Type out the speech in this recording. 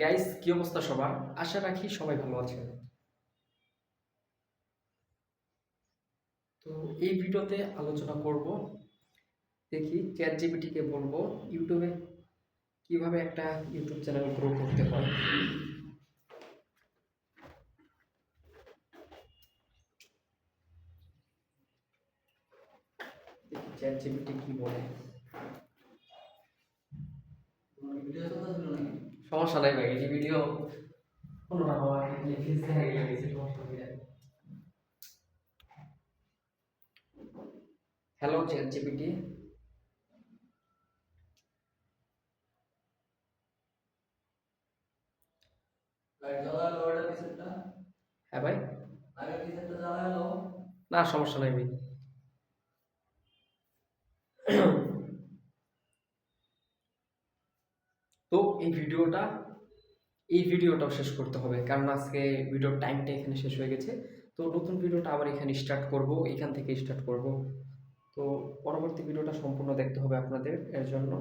Guys, কি অবস্থা সবার? আশা রাখি সবাই ভালো আছেন। তো এই ভিডিওতে আলোচনা করব, দেখি চ্যাট জিপিটিকে বলবো ইউটিউবে কিভাবে একটা ইউটিউব চ্যানেল গ্রো করতে হয়। দেখি চ্যাট জিপিটি কি বলে। সমস্যা নাই ভাই, এই ভিডিও কোনো না হওয়ার সমস্যা নেই। Hello chat GPT. হ্যাঁ ভাই, না সমস্যা নাই ভাই। তো এই ভিডিওটাও শেষ করতে হবে, কারণ আজকে ভিডিওর টাইমটা এখানে শেষ হয়ে গেছে। তো নতুন ভিডিওটা আবার এখানে স্টার্ট করব, এখান থেকে স্টার্ট করব। তো পরবর্তী ভিডিওটা সম্পূর্ণ দেখতে হবে আপনাদের, এর জন্য